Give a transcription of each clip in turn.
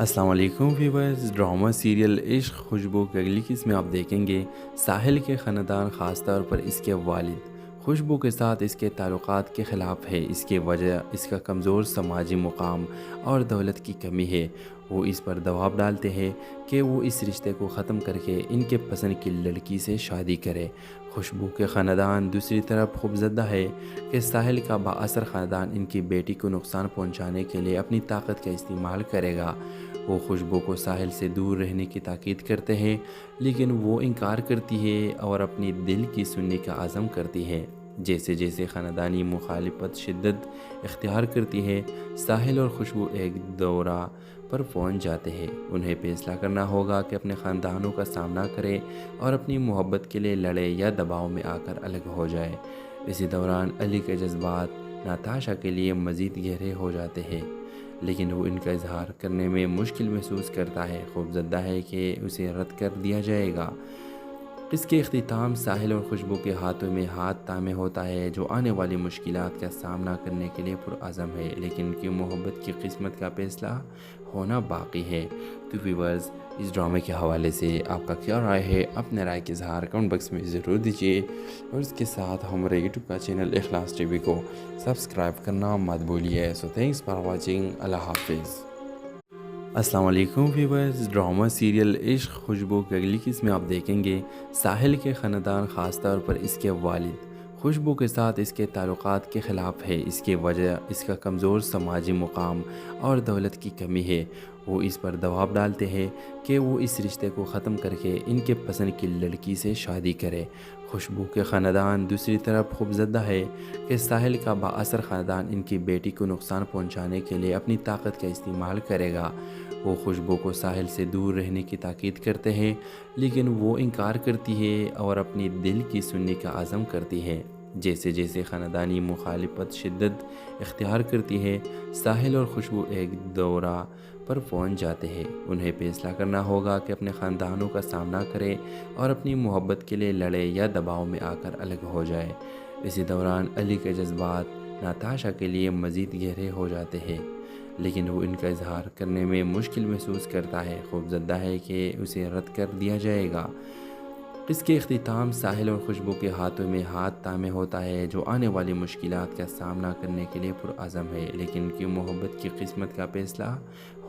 السلام علیکم viewers, drama serial عشق خوشبو کی اگلی قسط میں آپ دیکھیں گے ساحل کے خاندان، خاص طور پر اس کے والد خوشبو کے ساتھ اس کے تعلقات کے خلاف ہے۔ اس کی وجہ اس کا کمزور سماجی مقام اور دولت کی کمی ہے۔ وہ اس پر دباؤ ڈالتے ہیں کہ وہ اس رشتے کو ختم کر کے ان کے پسند کی لڑکی سے شادی کرے۔ خوشبو کے خاندان دوسری طرف خوفزدہ ہے کہ ساحل کا بااثر خاندان ان کی بیٹی کو نقصان پہنچانے کے لیے اپنی طاقت کا استعمال کرے گا۔ وہ خوشبو کو ساحل سے دور رہنے کی تاکید کرتے ہیں، لیکن وہ انکار کرتی ہے اور اپنی دل کی سننے کا عزم کرتی ہے۔ جیسے جیسے خاندانی مخالفت شدت اختیار کرتی ہے، ساحل اور خوشبو ایک دورہ پر پہنچ جاتے ہیں۔ انہیں فیصلہ کرنا ہوگا کہ اپنے خاندانوں کا سامنا کرے اور اپنی محبت کے لیے لڑے یا دباؤ میں آ کر الگ ہو جائے۔ اسی دوران علی کے جذبات ناتاشا کے لیے مزید گہرے ہو جاتے ہیں، لیکن وہ ان کا اظہار کرنے میں مشکل محسوس کرتا ہے، خوفزدہ ہے کہ اسے رد کر دیا جائے گا۔ اس کے اختتام ساحل اور خوشبو کے ہاتھوں میں ہاتھ تھامے ہوتا ہے، جو آنے والی مشکلات کا سامنا کرنے کے لیے پرعزم ہے، لیکن ان کی محبت کی قسمت کا فیصلہ ہونا باقی ہے۔ تو ویورز، اس ڈرامے کے حوالے سے آپ کا کیا رائے ہے؟ اپنے رائے کے اظہار کمنٹ باکس میں ضرور دیجیے، اور اس کے ساتھ ہمارے یوٹیوب کا چینل اخلاص ٹی وی کو سبسکرائب کرنا مت بھولیے۔ سو تھینکس فار واچنگ۔ اللہ حافظ۔ السلام علیکم ویورز، ڈرامہ سیریل عشق خوشبو کی اگلی قسط میں آپ دیکھیں گے ساحل کے خاندان، خاص طور پر اس کے والد خوشبو کے ساتھ اس کے تعلقات کے خلاف ہے۔ اس کی وجہ اس کا کمزور سماجی مقام اور دولت کی کمی ہے۔ وہ اس پر دباؤ ڈالتے ہیں کہ وہ اس رشتے کو ختم کر کے ان کے پسند کی لڑکی سے شادی کرے۔ خوشبو کے خاندان دوسری طرف خوفزدہ ہے کہ ساحل کا بااثر خاندان ان کی بیٹی کو نقصان پہنچانے کے لیے اپنی طاقت کا استعمال کرے گا۔ وہ خوشبو کو ساحل سے دور رہنے کی تاکید کرتے ہیں، لیکن وہ انکار کرتی ہے اور اپنی دل کی سننے کا عزم کرتی ہے۔ جیسے جیسے خاندانی مخالفت شدت اختیار کرتی ہے، ساحل اور خوشبو ایک دورہ پر پہنچ جاتے ہیں۔ انہیں فیصلہ کرنا ہوگا کہ اپنے خاندانوں کا سامنا کرے اور اپنی محبت کے لیے لڑے یا دباؤ میں آ کر الگ ہو جائے۔ اسی دوران علی کے جذبات ناتاشا کے لیے مزید گہرے ہو جاتے ہیں، لیکن وہ ان کا اظہار کرنے میں مشکل محسوس کرتا ہے، خوفزدہ ہے کہ اسے رد کر دیا جائے گا۔ اس کے اختتام ساحل اور خوشبو کے ہاتھوں میں ہاتھ تھامے ہوتا ہے، جو آنے والی مشکلات کا سامنا کرنے کے لیے پرعزم ہے، لیکن ان کی محبت کی قسمت کا فیصلہ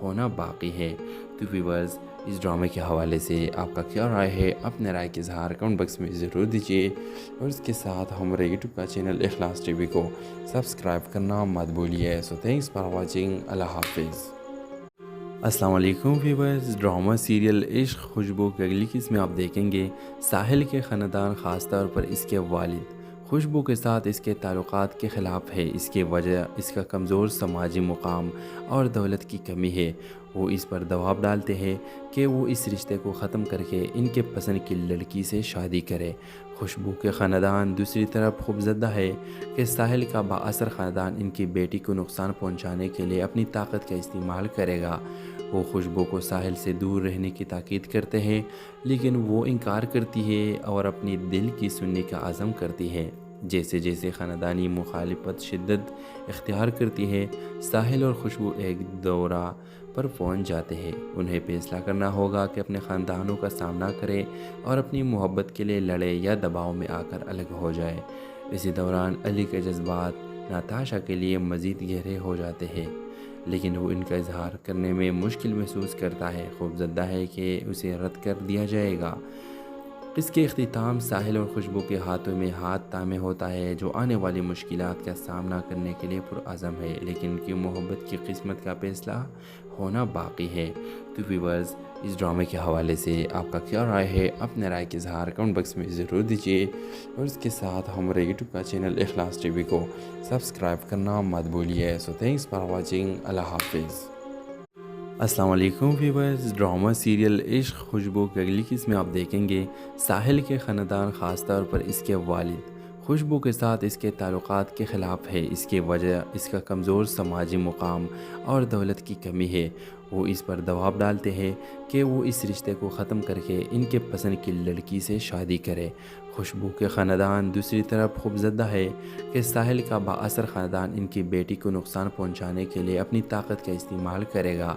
ہونا باقی ہے۔ تو ویورز، اس ڈرامے کے حوالے سے آپ کا کیا رائے ہے؟ اپنے رائے کے اظہار کمنٹ باکس میں ضرور دیجیے، اور اس کے ساتھ ہمارے یوٹیوب کا چینل اخلاص ٹی وی کو سبسکرائب کرنا مت بھولیے۔ سو تھینکس فار واچنگ۔ اللہ حافظ۔ السلام علیکم ویورز، ڈرامہ سیریل عشق خوشبو کی اگلی قسط میں آپ دیکھیں گے ساحل کے خاندان، خاص طور پر اس کے والد خوشبو کے ساتھ اس کے تعلقات کے خلاف ہے۔ اس کی وجہ اس کا کمزور سماجی مقام اور دولت کی کمی ہے۔ وہ اس پر دباؤ ڈالتے ہیں کہ وہ اس رشتے کو ختم کر کے ان کے پسند کی لڑکی سے شادی کرے۔ خوشبو کے خاندان دوسری طرف خوفزدہ ہے کہ ساحل کا بااثر خاندان ان کی بیٹی کو نقصان پہنچانے کے لیے اپنی طاقت کا استعمال کرے گا۔ وہ خوشبو کو ساحل سے دور رہنے کی تاکید کرتے ہیں، لیکن وہ انکار کرتی ہے اور اپنی دل کی سننے کا عزم کرتی ہے۔ جیسے جیسے خاندانی مخالفت شدت اختیار کرتی ہے، ساحل اور خوشبو ایک دورہ پر پہنچ جاتے ہیں۔ انہیں فیصلہ کرنا ہوگا کہ اپنے خاندانوں کا سامنا کرے اور اپنی محبت کے لیے لڑے یا دباؤ میں آ کر الگ ہو جائے۔ اسی دوران علی کے جذبات ناتاشا کے لیے مزید گہرے ہو جاتے ہیں، لیکن وہ ان کا اظہار کرنے میں مشکل محسوس کرتا ہے، خوفزدہ ہے کہ اسے رد کر دیا جائے گا۔ اس کے اختتام ساحل اور خوشبو کے ہاتھوں میں ہاتھ تھامے ہوتا ہے، جو آنے والی مشکلات کا سامنا کرنے کے لیے پرعزم ہے، لیکن ان کی محبت کی قسمت کا فیصلہ ہونا باقی ہے۔ تو ویورز، اس ڈرامے کے حوالے سے آپ کا کیا رائے ہے؟ اپنے رائے کے اظہار کمنٹ باکس میں ضرور دیجیے، اور اس کے ساتھ ہمارے یوٹیوب کا چینل اخلاص ٹی وی کو سبسکرائب کرنا مت بھولیے۔ سو تھینکس فار واچنگ۔ اللہ حافظ۔ السلام علیکم ویورز، ڈرامہ سیریل عشق خوشبو کی اگلی قسط میں آپ دیکھیں گے ساحل کے خاندان، خاص طور پر اس کے والد خوشبو کے ساتھ اس کے تعلقات کے خلاف ہے۔ اس کی وجہ اس کا کمزور سماجی مقام اور دولت کی کمی ہے۔ وہ اس پر دباؤ ڈالتے ہیں کہ وہ اس رشتے کو ختم کر کے ان کے پسند کی لڑکی سے شادی کرے۔ خوشبو کے خاندان دوسری طرف خوفزدہ ہے کہ ساحل کا بااثر خاندان ان کی بیٹی کو نقصان پہنچانے کے لیے اپنی طاقت کا استعمال کرے گا۔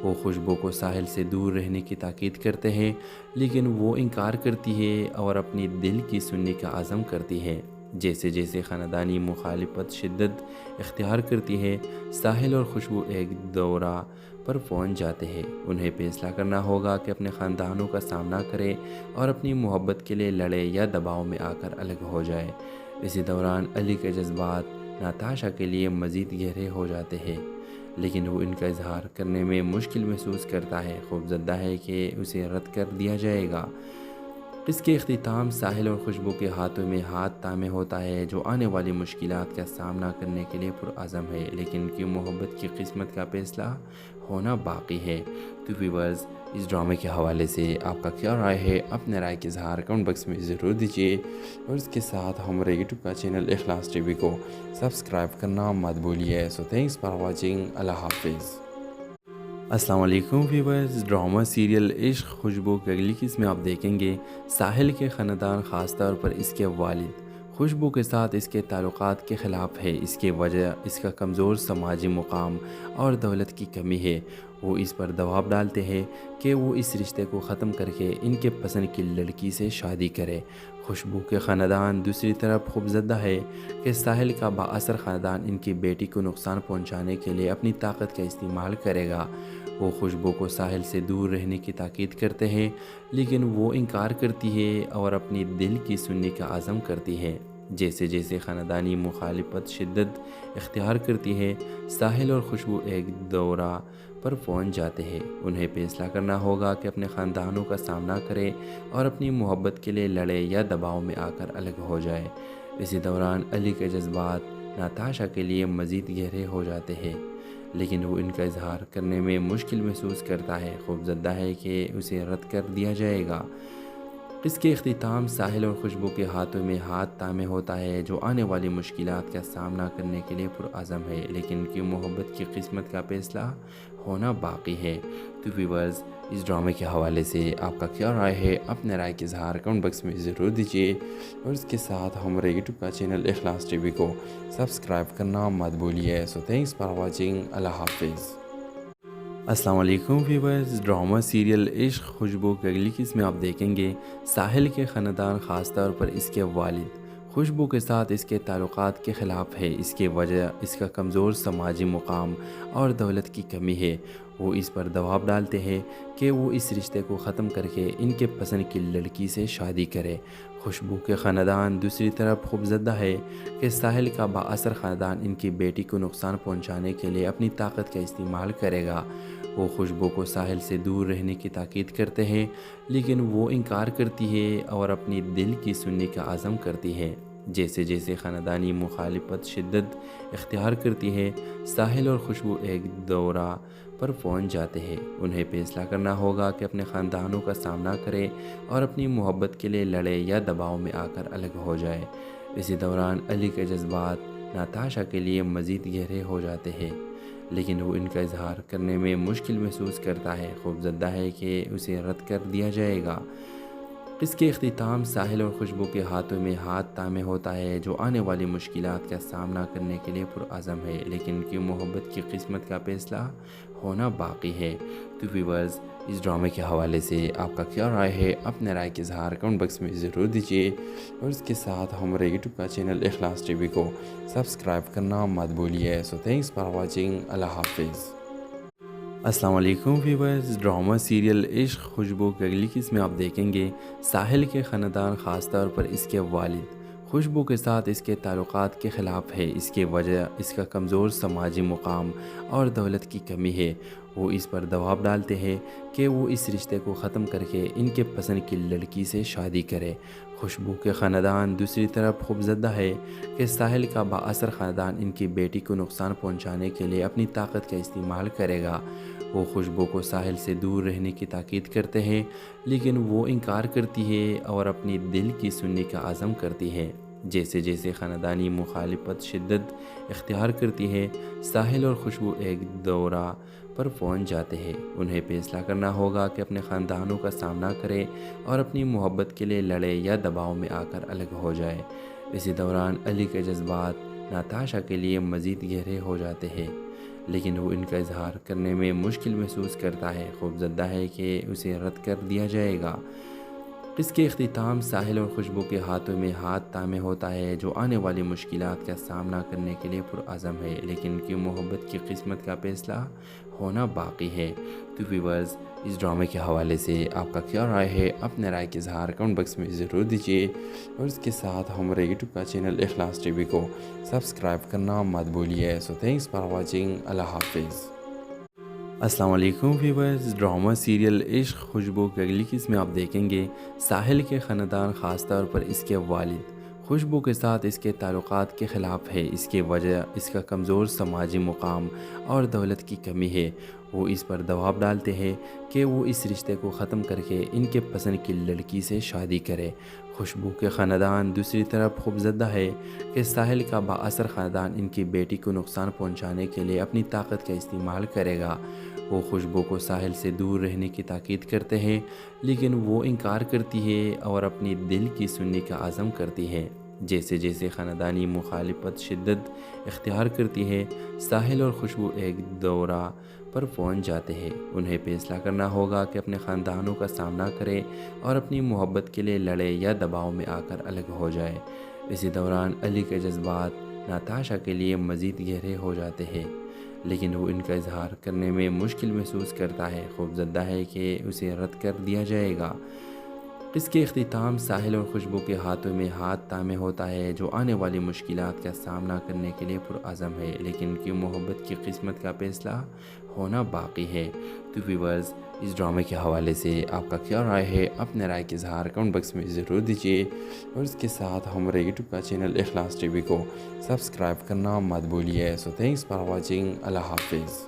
وہ خوشبو کو ساحل سے دور رہنے کی تاکید کرتے ہیں، لیکن وہ انکار کرتی ہے اور اپنی دل کی سننے کا عزم کرتی ہے۔ جیسے جیسے خاندانی مخالفت شدت اختیار کرتی ہے، ساحل اور خوشبو ایک دورہ پر پہنچ جاتے ہیں۔ انہیں فیصلہ کرنا ہوگا کہ اپنے خاندانوں کا سامنا کرے اور اپنی محبت کے لیے لڑے یا دباؤ میں آ کر الگ ہو جائے۔ اسی دوران علی کے جذبات ناتاشا کے لیے مزید گہرے ہو جاتے ہیں، لیکن وہ ان کا اظہار کرنے میں مشکل محسوس کرتا ہے، خوفزدہ ہے کہ اسے رد کر دیا جائے گا۔ اس کے اختتام ساحل اور خوشبو کے ہاتھوں میں ہاتھ تھامے ہوتا ہے، جو آنے والی مشکلات کا سامنا کرنے کے لیے پرعزم ہے، لیکن ان کی محبت کی قسمت کا فیصلہ ہونا باقی ہے۔ تو ویورز، اس ڈرامے کے حوالے سے آپ کا کیا رائے ہے؟ اپنے رائے کے اظہار کمنٹ باکس میں ضرور دیجیے، اور اس کے ساتھ ہمارے یوٹیوب کا چینل اخلاص ٹی وی کو سبسکرائب کرنا مت بھولیے۔ سو تھینکس فار واچنگ۔ اللہ حافظ۔ السلام علیکم ویورز، ڈرامہ سیریل عشق خوشبو کی اگلی قسط میں آپ دیکھیں گے ساحل کے خاندان، خاص طور پر اس کے والد خوشبو کے ساتھ اس کے تعلقات کے خلاف ہے۔ اس کی وجہ اس کا کمزور سماجی مقام اور دولت کی کمی ہے۔ وہ اس پر دباؤ ڈالتے ہیں کہ وہ اس رشتے کو ختم کر کے ان کے پسند کی لڑکی سے شادی کرے۔ خوشبو کے خاندان دوسری طرف خوفزدہ ہے کہ ساحل کا بااثر خاندان ان کی بیٹی کو نقصان پہنچانے کے لیے اپنی طاقت کا استعمال کرے گا۔ وہ خوشبو کو ساحل سے دور رہنے کی تاکید کرتے ہیں، لیکن وہ انکار کرتی ہے اور اپنی دل کی سننے کا عزم کرتی ہے۔ جیسے جیسے خاندانی مخالفت شدت اختیار کرتی ہے، ساحل اور خوشبو ایک دورہ پر پہنچ جاتے ہیں۔ انہیں فیصلہ کرنا ہوگا کہ اپنے خاندانوں کا سامنا کرے اور اپنی محبت کے لیے لڑے یا دباؤ میں آ کر الگ ہو جائے۔ اسی دوران علی کے جذبات ناتاشا کے لیے مزید گہرے ہو جاتے ہیں، لیکن وہ ان کا اظہار کرنے میں مشکل محسوس کرتا ہے، خوفزدہ ہے کہ اسے رد کر دیا جائے گا۔ اس کے اختتام ساحل اور خوشبو کے ہاتھوں میں ہاتھ تھامے ہوتا ہے، جو آنے والی مشکلات کا سامنا کرنے کے لیے پرعزم ہے، لیکن ان کی محبت کی قسمت کا فیصلہ ہونا باقی ہے۔ تو ویورز، اس ڈرامے کے حوالے سے آپ کا کیا رائے ہے؟ اپنے رائے کے اظہار کمنٹ باکس میں ضرور دیجیے، اور اس کے ساتھ ہمارے یوٹیوب کا چینل اخلاص ٹی وی کو سبسکرائب کرنا مت بھولیے۔ سو تھینکس فار واچنگ۔ اللہ حافظ۔ السلام علیکم ویورز، ڈرامہ سیریل عشق خوشبو کی اگلی قسط میں آپ دیکھیں گے ساحل کے خاندان، خاص طور پر اس کے والد خوشبو کے ساتھ اس کے تعلقات کے خلاف ہے۔ اس کی وجہ اس کا کمزور سماجی مقام اور دولت کی کمی ہے۔ وہ اس پر دباؤ ڈالتے ہیں کہ وہ اس رشتے کو ختم کر کے ان کے پسند کی لڑکی سے شادی کرے۔ خوشبو کے خاندان دوسری طرف خوفزدہ ہے کہ ساحل کا بااثر خاندان ان کی بیٹی کو نقصان پہنچانے کے لیے اپنی طاقت کا استعمال کرے گا۔ وہ خوشبو کو ساحل سے دور رہنے کی تاکید کرتے ہیں، لیکن وہ انکار کرتی ہے اور اپنی دل کی سننے کا عزم کرتی ہے۔ جیسے جیسے خاندانی مخالفت شدت اختیار کرتی ہے، ساحل اور خوشبو ایک دورہ پر پہنچ جاتے ہیں۔ انہیں فیصلہ کرنا ہوگا کہ اپنے خاندانوں کا سامنا کرے اور اپنی محبت کے لیے لڑے یا دباؤ میں آ کر الگ ہو جائے۔ اسی دوران علی کے جذبات ناتاشا کے لیے مزید گہرے ہو جاتے ہیں، لیکن وہ ان کا اظہار کرنے میں مشکل محسوس کرتا ہے، خوفزدہ ہے کہ اسے رد کر دیا جائے گا۔ اس کے اختتام ساحل اور خوشبو کے ہاتھوں میں ہاتھ تھامے ہوتا ہے، جو آنے والی مشکلات کا سامنا کرنے کے لیے پرعزم ہے، لیکن ان کی محبت کی قسمت کا فیصلہ ہونا باقی ہے۔ تو ویورز، اس ڈرامے کے حوالے سے آپ کا کیا رائے ہے؟ اپنے رائے کے اظہار کمنٹ باکس میں ضرور دیجیے، اور اس کے ساتھ ہمارے یوٹیوب کا چینل اخلاص ٹی وی کو سبسکرائب کرنا مت بھولیے۔ سو تھینکس فار واچنگ۔ اللہ حافظ۔ السلام علیکم ویورز، ڈرامہ سیریل عشق خوشبو کی اگلی قسط میں آپ دیکھیں گے ساحل کے خاندان، خاص طور پر اس کے والد خوشبو کے ساتھ اس کے تعلقات کے خلاف ہے۔ اس کی وجہ اس کا کمزور سماجی مقام اور دولت کی کمی ہے۔ وہ اس پر دباؤ ڈالتے ہیں کہ وہ اس رشتے کو ختم کر کے ان کے پسند کی لڑکی سے شادی کرے۔ خوشبو کے خاندان دوسری طرف خوفزدہ ہے کہ ساحل کا بااثر خاندان ان کی بیٹی کو نقصان پہنچانے کے لیے اپنی طاقت کا استعمال کرے گا۔ وہ خوشبو کو ساحل سے دور رہنے کی تاکید کرتے ہیں، لیکن وہ انکار کرتی ہے اور اپنی دل کی سننے کا عزم کرتی ہے۔ جیسے جیسے خاندانی مخالفت شدت اختیار کرتی ہے، ساحل اور خوشبو ایک دورہ پر پہنچ جاتے ہیں۔ انہیں فیصلہ کرنا ہوگا کہ اپنے خاندانوں کا سامنا کرے اور اپنی محبت کے لیے لڑے یا دباؤ میں آ کر الگ ہو جائے۔ اسی دوران علی کے جذبات ناتاشا کے لیے مزید گہرے ہو جاتے ہیں، لیکن وہ ان کا اظہار کرنے میں مشکل محسوس کرتا ہے، خوفزدہ ہے کہ اسے رد کر دیا جائے گا۔ اس کے اختتام ساحل اور خوشبو کے ہاتھوں میں ہاتھ تھامے ہوتا ہے، جو آنے والی مشکلات کا سامنا کرنے کے لیے پرعزم ہے، لیکن ان کی محبت کی قسمت کا فیصلہ ہونا باقی ہے۔ تو ویورز، اس ڈرامے کے حوالے سے آپ کا کیا رائے ہے؟ اپنے رائے کا اظہار کمنٹ باکس میں ضرور دیجیے، اور اس کے ساتھ ہمارے یوٹیوب کا چینل اخلاص ٹی وی کو سبسکرائب کرنا مت بھولیے۔ سو تھینکس فار واچنگ۔ اللہ حافظ۔ السلام علیکم ویورز، ڈرامہ سیریل عشق خوشبو کی اگلی قسط میں آپ دیکھیں گے ساحل کے خاندان، خاص طور پر اس کے والد خوشبو کے ساتھ اس کے تعلقات کے خلاف ہے۔ اس کی وجہ اس کا کمزور سماجی مقام اور دولت کی کمی ہے۔ وہ اس پر دباؤ ڈالتے ہیں کہ وہ اس رشتے کو ختم کر کے ان کے پسند کی لڑکی سے شادی کرے۔ خوشبو کے خاندان دوسری طرف خوفزدہ ہے کہ ساحل کا بااثر خاندان ان کی بیٹی کو نقصان پہنچانے کے لیے اپنی طاقت کا استعمال کرے گا۔ وہ خوشبو کو ساحل سے دور رہنے کی تاکید کرتے ہیں، لیکن وہ انکار کرتی ہے اور اپنی دل کی سننے کا عزم کرتی ہے۔ جیسے جیسے خاندانی مخالفت شدت اختیار کرتی ہے، ساحل اور خوشبو ایک دورہ پر پہنچ جاتے ہیں۔ انہیں فیصلہ کرنا ہوگا کہ اپنے خاندانوں کا سامنا کرے اور اپنی محبت کے لیے لڑے یا دباؤ میں آ کر الگ ہو جائے۔ اسی دوران علی کے جذبات ناتاشا کے لیے مزید گہرے ہو جاتے ہیں، لیکن وہ ان کا اظہار کرنے میں مشکل محسوس کرتا ہے، خوفزدہ ہے کہ اسے رد کر دیا جائے گا۔ اس کے اختتام ساحل اور خوشبو کے ہاتھوں میں ہاتھ تھامے ہوتا ہے، جو آنے والی مشکلات کا سامنا کرنے کے لیے پرعزم ہے، لیکن ان کی محبت کی قسمت کا فیصلہ ہونا باقی ہے۔ تو ویورز، اس ڈرامے کے حوالے سے آپ کا کیا رائے ہے؟ اپنے رائے کا اظہار کمنٹ باکس میں ضرور دیجیے، اور اس کے ساتھ ہمارے یوٹیوب کا چینل اخلاص ٹی وی کو سبسکرائب کرنا مت بھولیے۔ سو تھینکس فار واچنگ۔ اللہ حافظ۔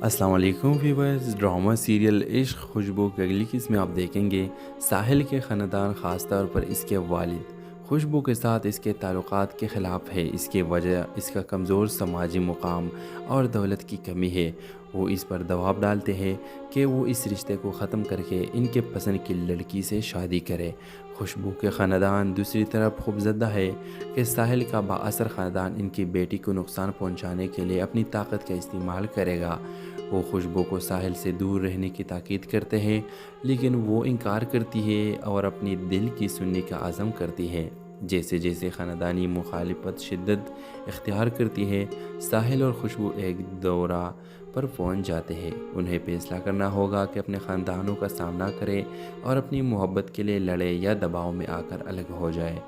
السلام علیکم ویورز، ڈرامہ سیریل عشق خوشبو کی اگلی قسط میں آپ دیکھیں گے ساحل کے خاندان، خاص طور پر اس کے والد خوشبو کے ساتھ اس کے تعلقات کے خلاف ہے۔ اس کی وجہ اس کا کمزور سماجی مقام اور دولت کی کمی ہے۔ وہ اس پر دباؤ ڈالتے ہیں کہ وہ اس رشتے کو ختم کر کے ان کے پسند کی لڑکی سے شادی کرے۔ خوشبو کے خاندان دوسری طرف خوفزدہ ہے کہ ساحل کا بااثر خاندان ان کی بیٹی کو نقصان پہنچانے کے لیے اپنی طاقت کا استعمال کرے گا۔ وہ خوشبو کو ساحل سے دور رہنے کی تاکید کرتے ہیں، لیکن وہ انکار کرتی ہے اور اپنی دل کی سننے کا عزم کرتی ہے۔ جیسے جیسے خاندانی مخالفت شدت اختیار کرتی ہے، ساحل اور خوشبو ایک دورہ پر پہنچ جاتے ہیں۔ انہیں فیصلہ کرنا ہوگا کہ اپنے خاندانوں کا سامنا کرے اور اپنی محبت کے لیے لڑے یا دباؤ میں آ کر الگ ہو جائے۔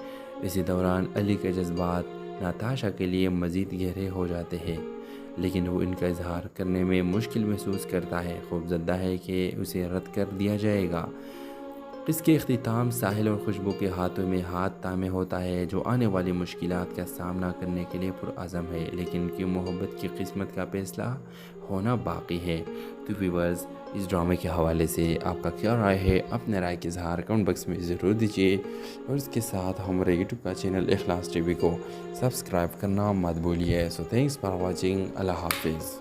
اسی دوران علی کے جذبات ناتاشا کے لیے مزید گہرے ہو جاتے ہیں، لیکن وہ ان کا اظہار کرنے میں مشکل محسوس کرتا ہے، خوفزدہ ہے کہ اسے رد کر دیا جائے گا۔ اس کے اختتام ساحل اور خوشبو کے ہاتھوں میں ہاتھ تھامے ہوتا ہے، جو آنے والی مشکلات کا سامنا کرنے کے لیے پرعزم ہے، لیکن ان کی محبت کی قسمت کا فیصلہ ہونا باقی ہے۔ تو ویورز، اس ڈرامے کے حوالے سے آپ کا کیا رائے ہے؟ اپنے رائے کا اظہار کمنٹ باکس میں ضرور دیجیے، اور اس کے ساتھ ہمارے یوٹیوب کا چینل اخلاص ٹی وی کو سبسکرائب کرنا مت بھولیے۔ سو تھینکس فار واچنگ۔ اللہ حافظ۔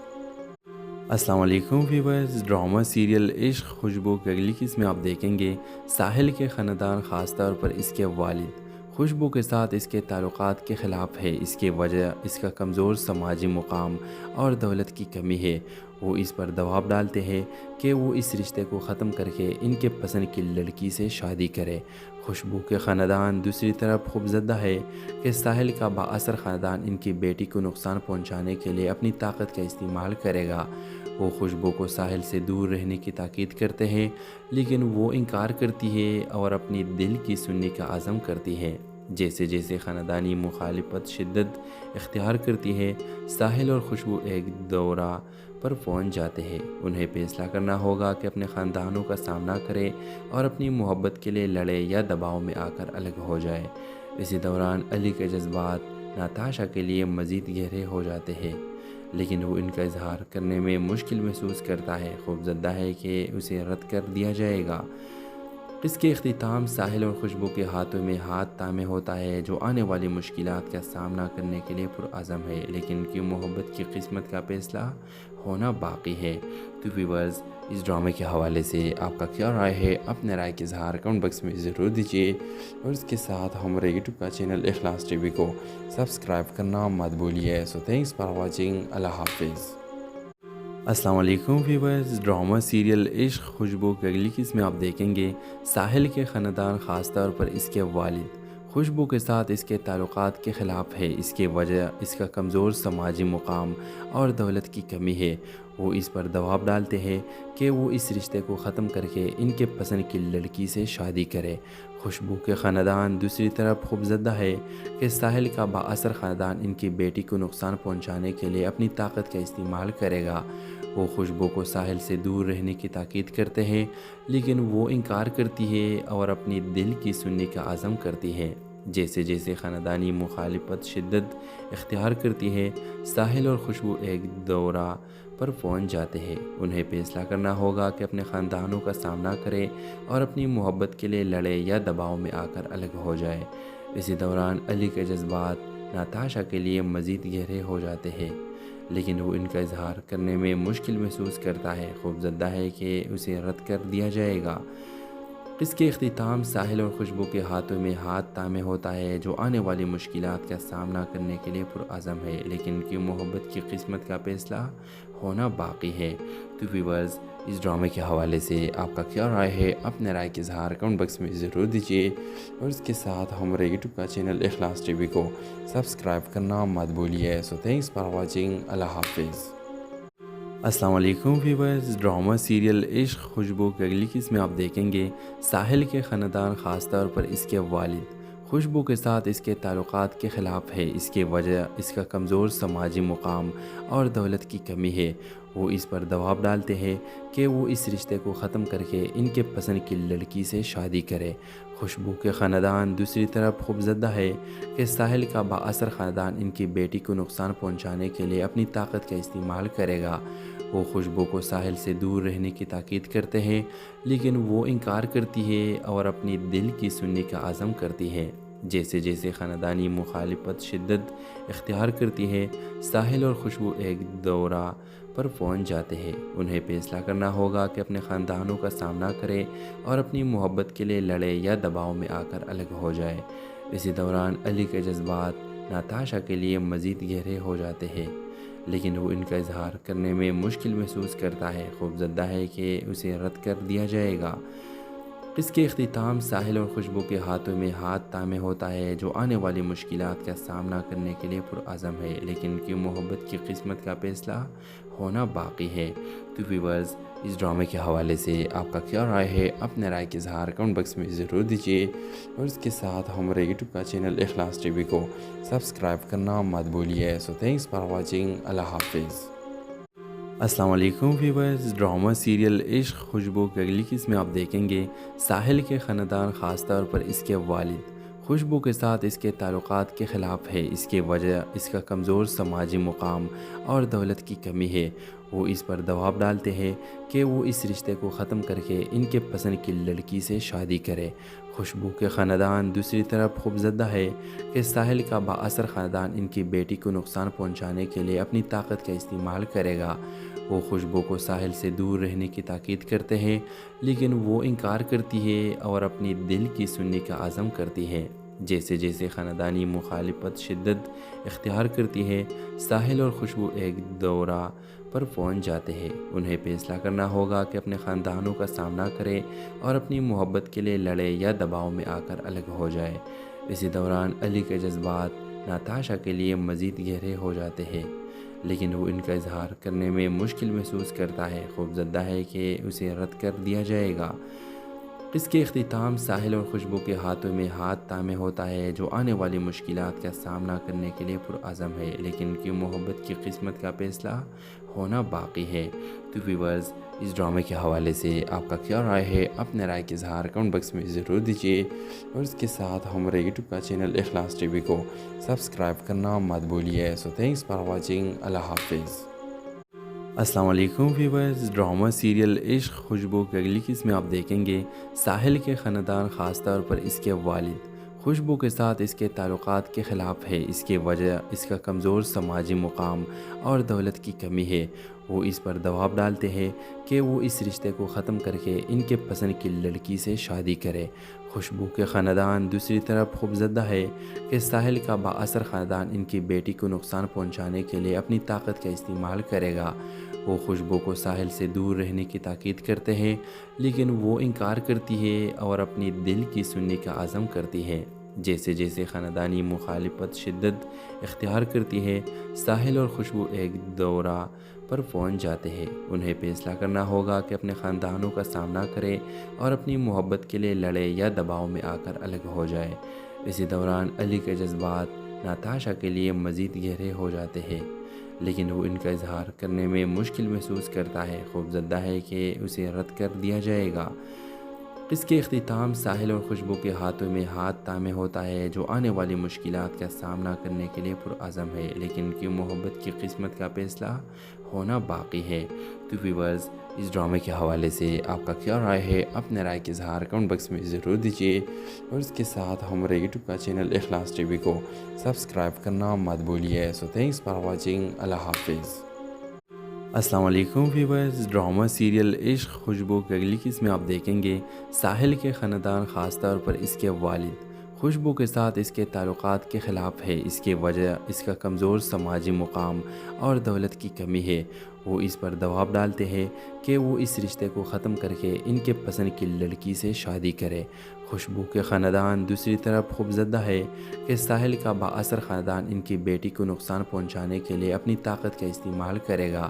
السلام علیکم ویورز، ڈرامہ سیریل عشق خوشبو کی اگلی قسط میں آپ دیکھیں گے ساحل کے خاندان، خاص طور پر اس کے والد خوشبو کے ساتھ اس کے تعلقات کے خلاف ہے۔ اس کی وجہ اس کا کمزور سماجی مقام اور دولت کی کمی ہے۔ وہ اس پر دباؤ ڈالتے ہیں کہ وہ اس رشتے کو ختم کر کے ان کے پسند کی لڑکی سے شادی کرے۔ خوشبو کے خاندان دوسری طرف خوفزدہ ہے کہ ساحل کا بااثر خاندان ان کی بیٹی کو نقصان پہنچانے کے لیے اپنی طاقت کا استعمال کرے گا۔ وہ خوشبو کو ساحل سے دور رہنے کی تاکید کرتے ہیں، لیکن وہ انکار کرتی ہے اور اپنی دل کی سننے کا عزم کرتی ہے۔ جیسے جیسے خاندانی مخالفت شدت اختیار کرتی ہے، ساحل اور خوشبو ایک دورہ پر پہنچ جاتے ہیں۔ انہیں فیصلہ کرنا ہوگا کہ اپنے خاندانوں کا سامنا کرے اور اپنی محبت کے لیے لڑے یا دباؤ میں آ کر الگ ہو جائے۔ اسی دوران علی کے جذبات ناتاشا کے لیے مزید گہرے ہو جاتے ہیں، لیکن وہ ان کا اظہار کرنے میں مشکل محسوس کرتا ہے، خوفزدہ ہے کہ اسے رد کر دیا جائے گا۔ اس کے اختتام ساحل اور خوشبو کے ہاتھوں میں ہاتھ تھامے ہوتا ہے، جو آنے والی مشکلات کا سامنا کرنے کے لیے پرعزم ہے، لیکن ان کی محبت کی قسمت کا فیصلہ ہونا باقی ہے۔ تو ویورز، اس ڈرامے کے حوالے سے آپ کا کیا رائے ہے؟ اپنے رائے کے اظہار کمنٹ باکس میں ضرور دیجیے، اور اس کے ساتھ ہمارے یوٹیوب کا چینل اخلاص ٹی وی کو سبسکرائب کرنا مت بھولیے۔ سو تھینکس فار واچنگ۔ اللہ حافظ۔ السلام علیکم ویورز، ڈرامہ سیریل عشق خوشبو کی اگلی قسط میں آپ دیکھیں گے ساحل کے خاندان، خاص طور پر اس کے والد خوشبو کے ساتھ اس کے تعلقات کے خلاف ہے۔ اس کی وجہ اس کا کمزور سماجی مقام اور دولت کی کمی ہے۔ وہ اس پر دباؤ ڈالتے ہیں کہ وہ اس رشتے کو ختم کر کے ان کے پسند کی لڑکی سے شادی کرے۔ خوشبو کے خاندان دوسری طرف خوفزدہ ہے کہ ساحل کا بااثر خاندان ان کی بیٹی کو نقصان پہنچانے کے لیے اپنی طاقت کا استعمال کرے گا۔ وہ خوشبو کو ساحل سے دور رہنے کی تاکید کرتے ہیں، لیکن وہ انکار کرتی ہے اور اپنی دل کی سننے کا عزم کرتی ہے۔ جیسے جیسے خاندانی مخالفت شدت اختیار کرتی ہے، ساحل اور خوشبو ایک دورہ پر پہنچ جاتے ہیں۔ انہیں فیصلہ کرنا ہوگا کہ اپنے خاندانوں کا سامنا کرے اور اپنی محبت کے لیے لڑے یا دباؤ میں آ کر الگ ہو جائے۔ اسی دوران علی کے جذبات ناتاشا کے لیے مزید گہرے ہو جاتے ہیں، لیکن وہ ان کا اظہار کرنے میں مشکل محسوس کرتا ہے، خوفزدہ ہے کہ اسے رد کر دیا جائے گا۔ اس کے اختتام ساحل اور خوشبو کے ہاتھوں میں ہاتھ تھامے ہوتا ہے، جو آنے والی مشکلات کا سامنا کرنے کے لیے پرعزم ہے، لیکن ان کی محبت کی قسمت کا فیصلہ ہونا باقی ہے۔ تو ویورز، اس ڈرامے کے حوالے سے آپ کا کیا رائے ہے؟ اپنے رائے کے اظہار کمنٹ باکس میں ضرور دیجیے، اور اس کے ساتھ ہمارے یوٹیوب کا چینل اخلاص ٹی وی کو سبسکرائب کرنا مت بھولیے۔ سو تھینکس فار واچنگ۔ اللہ حافظ۔ السلام علیکم ویورز، ڈرامہ سیریل عشق خوشبو کی اگلی قسط میں آپ دیکھیں گے ساحل کے خاندان، خاص طور پر اس کے والد خوشبو کے ساتھ اس کے تعلقات کے خلاف ہے۔ اس کی وجہ اس کا کمزور سماجی مقام اور دولت کی کمی ہے۔ وہ اس پر دباؤ ڈالتے ہیں کہ وہ اس رشتے کو ختم کر کے ان کے پسند کی لڑکی سے شادی کرے۔ خوشبو کے خاندان دوسری طرف خوفزدہ ہے کہ ساحل کا بااثر خاندان ان کی بیٹی کو نقصان پہنچانے کے لیے اپنی طاقت کا استعمال کرے گا۔ وہ خوشبو کو ساحل سے دور رہنے کی تاکید کرتے ہیں، لیکن وہ انکار کرتی ہے اور اپنی دل کی سننے کا عزم کرتی ہے۔ جیسے جیسے خاندانی مخالفت شدت اختیار کرتی ہے، ساحل اور خوشبو ایک دورہ پر پہنچ جاتے ہیں۔ انہیں فیصلہ کرنا ہوگا کہ اپنے خاندانوں کا سامنا کرے اور اپنی محبت کے لیے لڑے یا دباؤ میں آ کر الگ ہو جائے۔ اسی دوران علی کے جذبات ناتاشا کے لیے مزید گہرے ہو جاتے ہیں، لیکن وہ ان کا اظہار کرنے میں مشکل محسوس کرتا ہے، خوفزدہ ہے کہ اسے رد کر دیا جائے گا۔ اس کے اختتام ساحل اور خوشبو کے ہاتھوں میں ہاتھ تھامے ہوتا ہے، جو آنے والی مشکلات کا سامنا کرنے کے لیے پرعزم ہے، لیکن ان کی محبت کی قسمت کا فیصلہ ہونا باقی ہے۔ تو ویورز، اس ڈرامے کے حوالے سے آپ کا کیا رائے ہے؟ اپنے رائے کے اظہار کمنٹ باکس میں ضرور دیجیے، اور اس کے ساتھ ہمارے یوٹیوب کا چینل اخلاص ٹی وی کو سبسکرائب کرنا مت بھولیے۔ سو تھینکس فار واچنگ۔ اللہ حافظ۔ السلام علیکم ویورز، ڈرامہ سیریل عشق خوشبو کی اگلی قسط میں آپ دیکھیں گے ساحل کے خاندان، خاص طور پر اس کے والد خوشبو کے ساتھ اس کے تعلقات کے خلاف ہے۔ اس کی وجہ اس کا کمزور سماجی مقام اور دولت کی کمی ہے۔ وہ اس پر دباؤ ڈالتے ہیں کہ وہ اس رشتے کو ختم کر کے ان کے پسند کی لڑکی سے شادی کرے۔ خوشبو کے خاندان دوسری طرف خوفزدہ ہے کہ ساحل کا بااثر خاندان ان کی بیٹی کو نقصان پہنچانے کے لیے اپنی طاقت کا استعمال کرے گا۔ وہ خوشبو کو ساحل سے دور رہنے کی تاکید کرتے ہیں، لیکن وہ انکار کرتی ہے اور اپنی دل کی سننے کا عزم کرتی ہے۔ جیسے جیسے خاندانی مخالفت شدت اختیار کرتی ہے، ساحل اور خوشبو ایک دورہ پر پہنچ جاتے ہیں۔ انہیں فیصلہ کرنا ہوگا کہ اپنے خاندانوں کا سامنا کرے اور اپنی محبت کے لیے لڑے یا دباؤ میں آ کر الگ ہو جائے۔ اسی دوران علی کے جذبات ناتاشا کے لیے مزید گہرے ہو جاتے ہیں، لیکن وہ ان کا اظہار کرنے میں مشکل محسوس کرتا ہے، خوفزدہ ہے کہ اسے رد کر دیا جائے گا۔ اس کے اختتام ساحل اور خوشبو کے ہاتھوں میں ہاتھ تھامے ہوتا ہے، جو آنے والی مشکلات کا سامنا کرنے کے لیے پرعزم ہے، لیکن ان کی محبت کی قسمت کا فیصلہ ہونا باقی ہے۔ تو ویورز، اس ڈرامے کے حوالے سے آپ کا کیا رائے ہے؟ اپنے رائے کے اظہار کمنٹ باکس میں ضرور دیجیے، اور اس کے ساتھ ہمارے یوٹیوب کا چینل اخلاص ٹی وی کو سبسکرائب کرنا مت بھولیے۔ سو تھینکس فار واچنگ۔ اللہ حافظ۔ السلام علیکم ویورز، ڈرامہ سیریل عشق خوشبو کی اگلی قسط میں آپ دیکھیں گے ساحل کے خاندان، خاص طور پر اس کے والد خوشبو کے ساتھ اس کے تعلقات کے خلاف ہے۔ اس کی وجہ اس کا کمزور سماجی مقام اور دولت کی کمی ہے۔ وہ اس پر دباؤ ڈالتے ہیں کہ وہ اس رشتے کو ختم کر کے ان کے پسند کی لڑکی سے شادی کرے۔ خوشبو کے خاندان دوسری طرف خوفزدہ ہے کہ ساحل کا بااثر خاندان ان کی بیٹی کو نقصان پہنچانے کے لیے اپنی طاقت کا استعمال کرے گا۔ وہ خوشبو کو ساحل سے دور رہنے کی تاکید کرتے ہیں، لیکن وہ انکار کرتی ہے اور اپنی دل کی سننے کا عزم کرتی ہے۔ جیسے جیسے خاندانی مخالفت شدت اختیار کرتی ہے، ساحل اور خوشبو ایک دورہ پر پہنچ جاتے ہیں۔ انہیں فیصلہ کرنا ہوگا کہ اپنے خاندانوں کا سامنا کرے اور اپنی محبت کے لیے لڑے یا دباؤ میں آ کر الگ ہو جائے۔ اسی دوران علی کے جذبات ناتاشا کے لیے مزید گہرے ہو جاتے ہیں، لیکن وہ ان کا اظہار کرنے میں مشکل محسوس کرتا ہے، خوفزدہ ہے کہ اسے رد کر دیا جائے گا۔ اس کے اختتام ساحل اور خوشبو کے ہاتھوں میں ہاتھ تھامے ہوتا ہے، جو آنے والی مشکلات کا سامنا کرنے کے لیے پرعزم ہے، لیکن ان کی محبت کی قسمت کا فیصلہ ہونا باقی ہے۔ تو ویورز، اس ڈرامے کے حوالے سے آپ کا کیا رائے ہے؟ اپنے رائے کا اظہار کمنٹ باکس میں ضرور دیجیے، اور اس کے ساتھ ہمارے یوٹیوب کا چینل اخلاص ٹی وی کو سبسکرائب کرنا مت بھولیے۔ سو تھینکس فار واچنگ۔ اللہ حافظ۔ السلام علیکم ویورز، ڈرامہ سیریل عشق خوشبو کی اگلی قسم میں آپ دیکھیں گے ساحل کے خاندان، خاص طور پر اس کے والد خوشبو کے ساتھ اس کے تعلقات کے خلاف ہے۔ اس کی وجہ اس کا کمزور سماجی مقام اور دولت کی کمی ہے۔ وہ اس پر دباؤ ڈالتے ہیں کہ وہ اس رشتے کو ختم کر کے ان کے پسند کی لڑکی سے شادی کرے۔ خوشبو کے خاندان دوسری طرف خوفزدہ ہے کہ ساحل کا بااثر خاندان ان کی بیٹی کو نقصان پہنچانے کے لیے اپنی طاقت کا استعمال کرے گا۔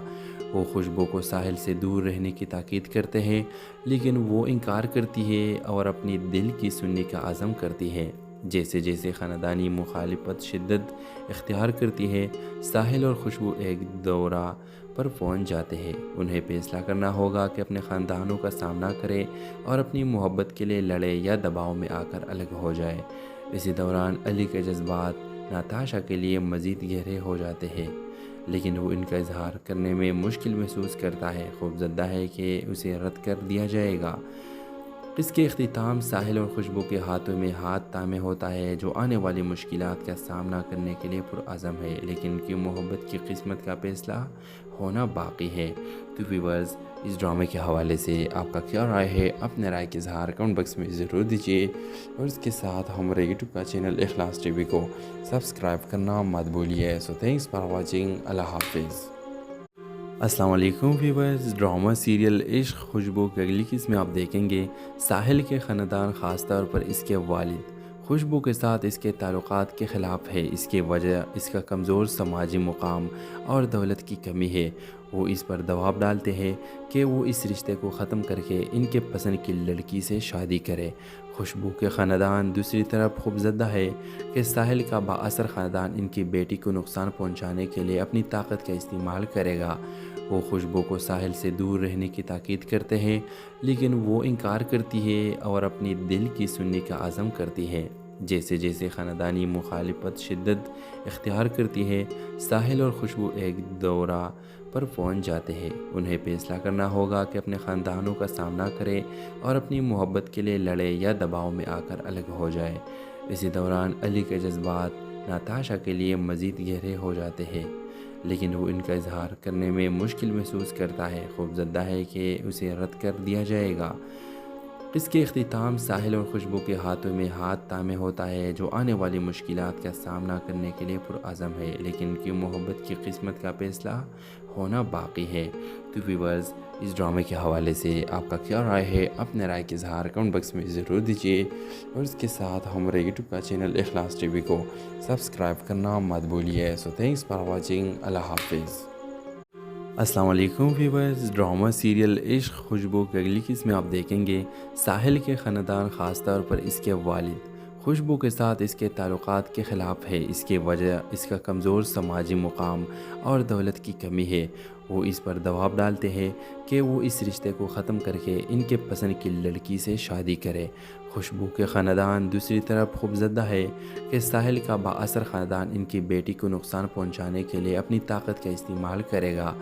وہ خوشبو کو ساحل سے دور رہنے کی تاکید کرتے ہیں، لیکن وہ انکار کرتی ہے اور اپنی دل کی سننے کا عزم کرتی ہے۔ جیسے جیسے خاندانی مخالفت شدت اختیار کرتی ہے، ساحل اور خوشبو ایک دورہ پر پہنچ جاتے ہیں۔ انہیں فیصلہ کرنا ہوگا کہ اپنے خاندانوں کا سامنا کرے اور اپنی محبت کے لیے لڑے یا دباؤ میں آ کر الگ ہو جائے۔ اسی دوران علی کے جذبات ناتاشا کے لیے مزید گہرے ہو جاتے ہیں، لیکن وہ ان کا اظہار کرنے میں مشکل محسوس کرتا ہے، خوفزدہ ہے کہ اسے رد کر دیا جائے گا۔ اس کے اختتام ساحل اور خوشبو کے ہاتھوں میں ہاتھ تھامے ہوتا ہے، جو آنے والی مشکلات کا سامنا کرنے کے لیے پرعزم ہے، لیکن ان کی محبت کی قسمت کا فیصلہ ہونا باقی ہے۔ تو ویورز، اس ڈرامے کے حوالے سے آپ کا کیا رائے ہے؟ اپنے رائے کا اظہار کمنٹ باکس میں ضرور دیجیے، اور اس کے ساتھ ہمارے یوٹیوب کا چینل اخلاص ٹی وی کو سبسکرائب کرنا مت بھولیے۔ سو تھینکس فار واچنگ۔ اللہ حافظ۔ السلام علیکم ویورز، ڈرامہ سیریل عشق خوشبو کی اگلی قسم میں آپ دیکھیں گے ساحل کے خاندان، خاص طور پر اس کے والد خوشبو کے ساتھ اس کے تعلقات کے خلاف ہے۔ اس کی وجہ اس کا کمزور سماجی مقام اور دولت کی کمی ہے۔ وہ اس پر دباؤ ڈالتے ہیں کہ وہ اس رشتے کو ختم کر کے ان کے پسند کی لڑکی سے شادی کرے۔ خوشبو کے خاندان دوسری طرف خوفزدہ ہے کہ ساحل کا بااثر خاندان ان کی بیٹی کو نقصان پہنچانے کے لیے اپنی طاقت کا استعمال کرے گا۔ وہ خوشبو کو ساحل سے دور رہنے کی تاکید کرتے ہیں، لیکن وہ انکار کرتی ہے اور اپنی دل کی سننے کا عزم کرتی ہے۔ جیسے جیسے خاندانی مخالفت شدت اختیار کرتی ہے، ساحل اور خوشبو ایک دورہ پر پہنچ جاتے ہیں۔ انہیں فیصلہ کرنا ہوگا کہ اپنے خاندانوں کا سامنا کرے اور اپنی محبت کے لیے لڑے یا دباؤ میں آ کر الگ ہو جائے۔ اسی دوران علی کے جذبات ناتاشا کے لیے مزید گہرے ہو جاتے ہیں، لیکن وہ ان کا اظہار کرنے میں مشکل محسوس کرتا ہے، خوفزدہ ہے کہ اسے رد کر دیا جائے گا۔ اس کے اختتام ساحل اور خوشبو کے ہاتھوں میں ہاتھ تھامے ہوتا ہے، جو آنے والی مشکلات کا سامنا کرنے کے لیے پرعزم ہے، لیکن ان کی محبت کی قسمت کا فیصلہ ہونا باقی ہے۔ تو ویورز، اس ڈرامے کے حوالے سے آپ کا کیا رائے ہے؟ اپنے رائے کا اظہار کمنٹ باکس میں ضرور دیجیے، اور اس کے ساتھ ہمارے یوٹیوب کا چینل اخلاص ٹی وی کو سبسکرائب کرنا مت بھولیے۔ سو تھینکس فار واچنگ۔ اللہ حافظ۔ السلام علیکم ویورز، ڈرامہ سیریل عشق خوشبو کی اگلی قسم میں آپ دیکھیں گے ساحل کے خاندان، خاص طور پر اس کے والد خوشبو کے ساتھ اس کے تعلقات کے خلاف ہے۔ اس کی وجہ اس کا کمزور سماجی مقام اور دولت کی کمی ہے۔ وہ اس پر دباؤ ڈالتے ہیں کہ وہ اس رشتے کو ختم کر کے ان کے پسند کی لڑکی سے شادی کرے۔ خوشبو کے خاندان دوسری طرف خوفزدہ ہے کہ ساحل کا بااثر خاندان ان کی بیٹی کو نقصان پہنچانے کے لیے اپنی طاقت کا استعمال کرے گا۔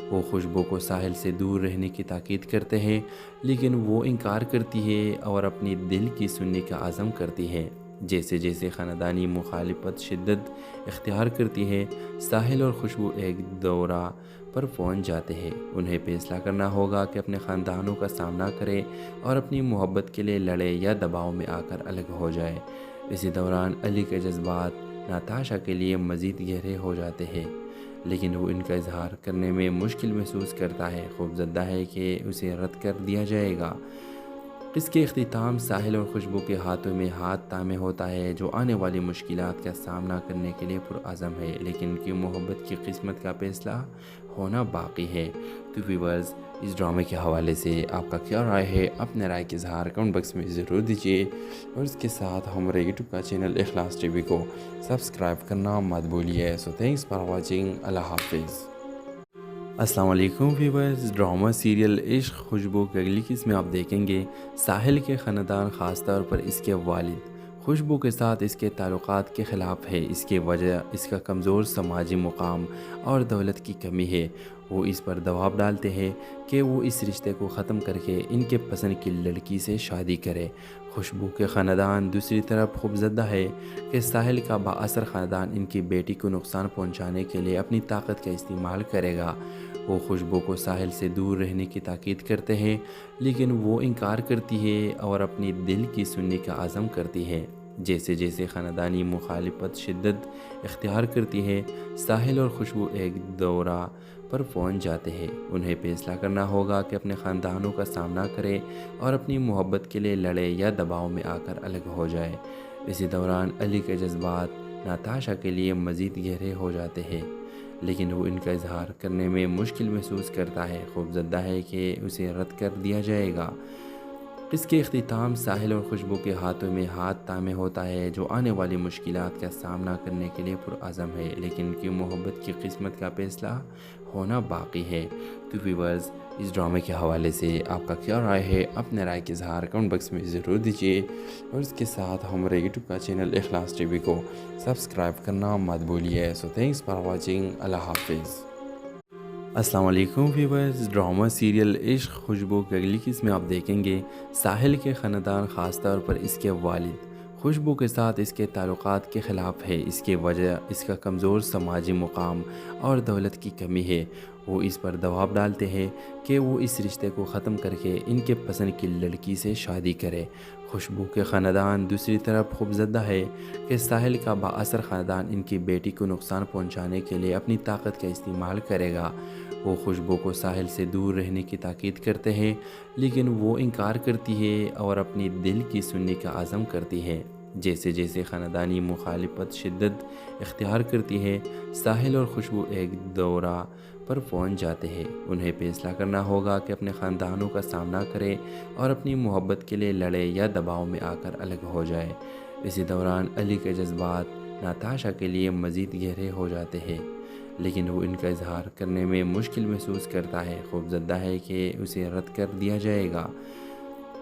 وہ خوشبو کو ساحل سے دور رہنے کی تاکید کرتے ہیں، لیکن وہ انکار کرتی ہے اور اپنی دل کی سننے کا عزم کرتی ہے۔ جیسے جیسے خاندانی مخالفت شدت اختیار کرتی ہے، ساحل اور خوشبو ایک دورہ پر پہنچ جاتے ہیں۔ انہیں فیصلہ کرنا ہوگا کہ اپنے خاندانوں کا سامنا کرے اور اپنی محبت کے لیے لڑے یا دباؤ میں آ کر الگ ہو جائے۔ اسی دوران علی کے جذبات ناتاشا کے لیے مزید گہرے ہو جاتے ہیں، لیکن وہ ان کا اظہار کرنے میں مشکل محسوس کرتا ہے، خوفزدہ ہے کہ اسے رد کر دیا جائے گا۔ اس کے اختتام ساحل اور خوشبو کے ہاتھوں میں ہاتھ تھامے ہوتا ہے، جو آنے والی مشکلات کا سامنا کرنے کے لیے پرعزم ہے، لیکن ان کی محبت کی قسمت کا فیصلہ ہونا باقی ہے۔ تو ویورز، اس ڈرامے کے حوالے سے آپ کا کیا رائے ہے؟ اپنے رائے کے اظہار کمنٹ باکس میں ضرور دیجیے، اور اس کے ساتھ ہمارے یوٹیوب کا چینل اخلاص ٹی وی کو سبسکرائب کرنا مت بھولیے۔ سو تھینکس فار واچنگ۔ اللہ حافظ۔ السلام علیکم ویورز، ڈرامہ سیریل عشق خوشبو کی اگلی قسط میں آپ دیکھیں گے ساحل کے خاندان، خاص طور پر اس کے والد خوشبو کے ساتھ اس کے تعلقات کے خلاف ہے۔ اس کی وجہ اس کا کمزور سماجی مقام اور دولت کی کمی ہے۔ وہ اس پر دباؤ ڈالتے ہیں کہ وہ اس رشتے کو ختم کر کے ان کے پسند کی لڑکی سے شادی کرے۔ خوشبو کے خاندان دوسری طرف خوفزدہ ہے کہ ساحل کا بااثر خاندان ان کی بیٹی کو نقصان پہنچانے کے لیے اپنی طاقت کا استعمال کرے گا۔ وہ خوشبو کو ساحل سے دور رہنے کی تاکید کرتے ہیں، لیکن وہ انکار کرتی ہے اور اپنی دل کی سننے کا عزم کرتی ہے۔ جیسے جیسے خاندانی مخالفت شدت اختیار کرتی ہے، ساحل اور خوشبو ایک دورہ پر پہنچ جاتے ہیں۔ انہیں فیصلہ کرنا ہوگا کہ اپنے خاندانوں کا سامنا کرے اور اپنی محبت کے لیے لڑے یا دباؤ میں آ کر الگ ہو جائے۔ اسی دوران علی کے جذبات ناتاشا کے لیے مزید گہرے ہو جاتے ہیں، لیکن وہ ان کا اظہار کرنے میں مشکل محسوس کرتا ہے، خوفزدہ ہے کہ اسے رد کر دیا جائے گا۔ اس کے اختتام ساحل اور خوشبو کے ہاتھوں میں ہاتھ تھامے ہوتا ہے، جو آنے والی مشکلات کا سامنا کرنے کے لیے پرعزم ہے، لیکن ان کی محبت کی قسمت کا فیصلہ ہونا باقی ہے۔ تو ویورز، اس ڈرامے کے حوالے سے آپ کا کیا رائے ہے؟ اپنے رائے کے اظہار کمنٹ باکس میں ضرور دیجیے، اور اس کے ساتھ ہمارے یوٹیوب کا چینل اخلاص ٹی وی کو سبسکرائب کرنا مت بھولیے۔ سو تھینکس فار واچنگ۔ اللہ حافظ۔ السلام علیکم ویورز، ڈرامہ سیریل عشق خوشبو کی اگلی قسط میں آپ دیکھیں گے ساحل کے خاندان، خاص طور پر اس کے والد خوشبو کے ساتھ اس کے تعلقات کے خلاف ہے۔ اس کی وجہ اس کا کمزور سماجی مقام اور دولت کی کمی ہے۔ وہ اس پر دباؤ ڈالتے ہیں کہ وہ اس رشتے کو ختم کر کے ان کے پسند کی لڑکی سے شادی کرے۔ خوشبو کے خاندان دوسری طرف خوفزدہ ہے کہ ساحل کا بااثر خاندان ان کی بیٹی کو نقصان پہنچانے کے لیے اپنی طاقت کا استعمال کرے گا۔ وہ خوشبو کو ساحل سے دور رہنے کی تاکید کرتے ہیں، لیکن وہ انکار کرتی ہے اور اپنی دل کی سننے کا عزم کرتی ہے۔ جیسے جیسے خاندانی مخالفت شدت اختیار کرتی ہے، ساحل اور خوشبو ایک دورہ پر پہنچ جاتے ہیں۔ انہیں فیصلہ کرنا ہوگا کہ اپنے خاندانوں کا سامنا کرے اور اپنی محبت کے لیے لڑے یا دباؤ میں آ کر الگ ہو جائے۔ اسی دوران علی کے جذبات ناتاشا کے لیے مزید گہرے ہو جاتے ہیں، لیکن وہ ان کا اظہار کرنے میں مشکل محسوس کرتا ہے، خوفزدہ ہے کہ اسے رد کر دیا جائے گا۔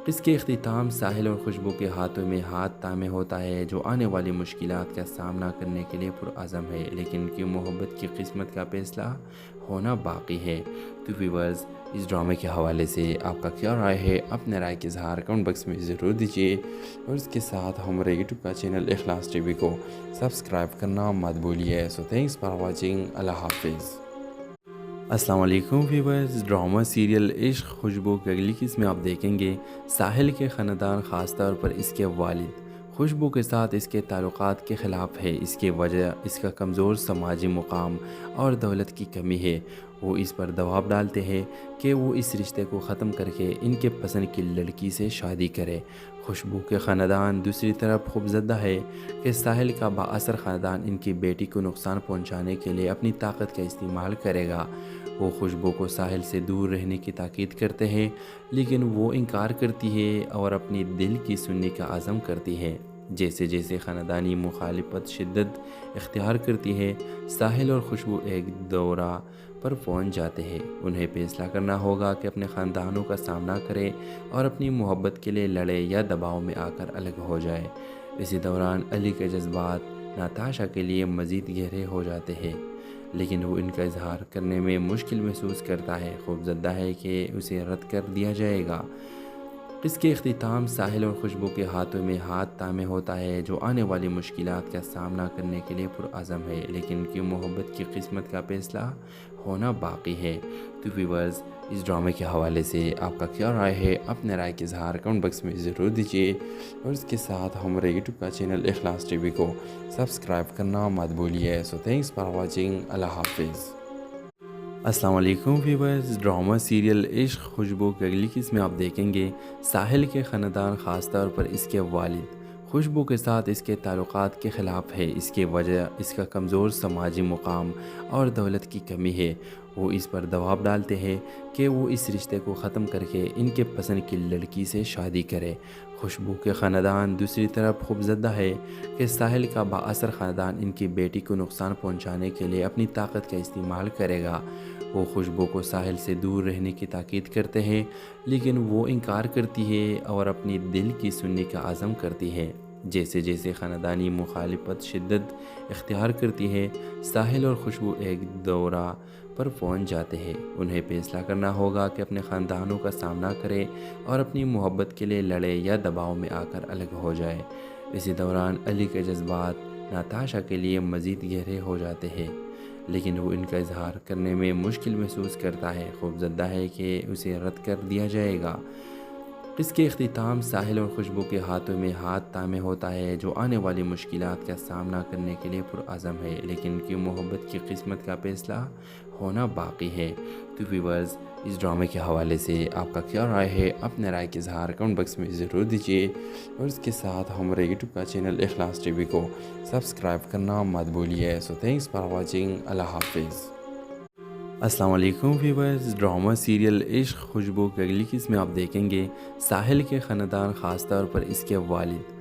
اس کے اختتام ساحل اور خوشبو کے ہاتھوں میں ہاتھ تھامے ہوتا ہے، جو آنے والی مشکلات کا سامنا کرنے کے لیے پرعزم ہے، لیکن ان کی محبت کی قسمت کا فیصلہ ہونا باقی ہے۔ تو ویورز، اس ڈرامے کے حوالے سے آپ کا کیا رائے ہے؟ اپنے رائے کے اظہار کمنٹ باکس میں ضرور دیجیے، اور اس کے ساتھ ہمارے یوٹیوب کا چینل اخلاص ٹی وی کو سبسکرائب کرنا مت بھولیے۔ سو تھینکس فار واچنگ۔ اللہ حافظ۔ السلام علیکم ویورز، ڈرامہ سیریل عشق خوشبو کی اگلی قسط میں آپ دیکھیں گے ساحل کے خاندان، خاص طور پر اس کے والد خوشبو کے ساتھ اس کے تعلقات کے خلاف ہے۔ اس کی وجہ اس کا کمزور سماجی مقام اور دولت کی کمی ہے۔ وہ اس پر دباؤ ڈالتے ہیں کہ وہ اس رشتے کو ختم کر کے ان کے پسند کی لڑکی سے شادی کرے۔ خوشبو کے خاندان دوسری طرف خوفزدہ ہے کہ ساحل کا بااثر خاندان ان کی بیٹی کو نقصان پہنچانے کے لیے اپنی طاقت کا استعمال کرے گا۔ وہ خوشبو کو ساحل سے دور رہنے کی تاکید کرتے ہیں، لیکن وہ انکار کرتی ہے اور اپنی دل کی سننے کا عزم کرتی ہے۔ جیسے جیسے خاندانی مخالفت شدت اختیار کرتی ہے، ساحل اور خوشبو ایک دورہ پر پہنچ جاتے ہیں۔ انہیں فیصلہ کرنا ہوگا کہ اپنے خاندانوں کا سامنا کرے اور اپنی محبت کے لیے لڑے یا دباؤ میں آ کر الگ ہو جائے۔ اسی دوران علی کے جذبات ناتاشا کے لیے مزید گہرے ہو جاتے ہیں، لیکن وہ ان کا اظہار کرنے میں مشکل محسوس کرتا ہے، خوفزدہ ہے کہ اسے رد کر دیا جائے گا۔ اس کے اختتام ساحل اور خوشبو کے ہاتھوں میں ہاتھ تامے ہوتا ہے، جو آنے والی مشکلات کا سامنا کرنے کے لیے پرعزم ہے، لیکن ان کی محبت کی قسمت کا فیصلہ ہونا باقی ہے۔ تو ویورز، اس ڈرامے کے حوالے سے آپ کا کیا رائے ہے؟ اپنے رائے کے اظہار کمنٹ باکس میں ضرور دیجیے، اور اس کے ساتھ ہمارے یوٹیوب کا چینل اخلاص ٹی وی کو سبسکرائب کرنا مت بھولیے۔ سو تھینکس فار واچنگ۔ اللہ حافظ۔ السلام علیکم ویورز، ڈرامہ سیریل عشق خوشبو کی اگلی قسط میں آپ دیکھیں گے ساحل کے خاندان، خاص طور پر اس کے والد خوشبو کے ساتھ اس کے تعلقات کے خلاف ہے۔ اس کی وجہ اس کا کمزور سماجی مقام اور دولت کی کمی ہے۔ وہ اس پر دباؤ ڈالتے ہیں کہ وہ اس رشتے کو ختم کر کے ان کے پسند کی لڑکی سے شادی کرے۔ خوشبو کے خاندان دوسری طرف خوفزدہ ہے کہ ساحل کا بااثر خاندان ان کی بیٹی کو نقصان پہنچانے کے لیے اپنی طاقت کا استعمال کرے گا۔ وہ خوشبو کو ساحل سے دور رہنے کی تاکید کرتے ہیں، لیکن وہ انکار کرتی ہے اور اپنی دل کی سننے کا عزم کرتی ہے۔ جیسے جیسے خاندانی مخالفت شدت اختیار کرتی ہے، ساحل اور خوشبو ایک دورہ پر پہنچ جاتے ہیں۔ انہیں فیصلہ کرنا ہوگا کہ اپنے خاندانوں کا سامنا کرے اور اپنی محبت کے لیے لڑے یا دباؤ میں آ کر الگ ہو جائے۔ اسی دوران علی کے جذبات ناتاشا کے لیے مزید گہرے ہو جاتے ہیں، لیکن وہ ان کا اظہار کرنے میں مشکل محسوس کرتا ہے، خوفزدہ ہے کہ اسے رد کر دیا جائے گا۔ اس کے اختتام ساحل اور خوشبو کے ہاتھوں میں ہاتھ تامے ہوتا ہے، جو آنے والی مشکلات کا سامنا کرنے کے لیے پرعزم ہے، لیکن ان کی محبت کی قسمت کا فیصلہ ہونا باقی ہے۔ تو ویورز، اس ڈرامے کے حوالے سے آپ کا کیا رائے ہے؟ اپنے رائے کے اظہار کمنٹ باکس میں ضرور دیجیے، اور اس کے ساتھ ہمارے یوٹیوب کا چینل اخلاص ٹی وی کو سبسکرائب کرنا مت بھولیے۔ سو تھینکس فار واچنگ۔ اللہ حافظ۔ السلام علیکم ویورز، ڈرامہ سیریل عشق خوشبو کی اگلی قسط میں آپ دیکھیں گے ساحل کے خاندان، خاص طور پر اس کے والد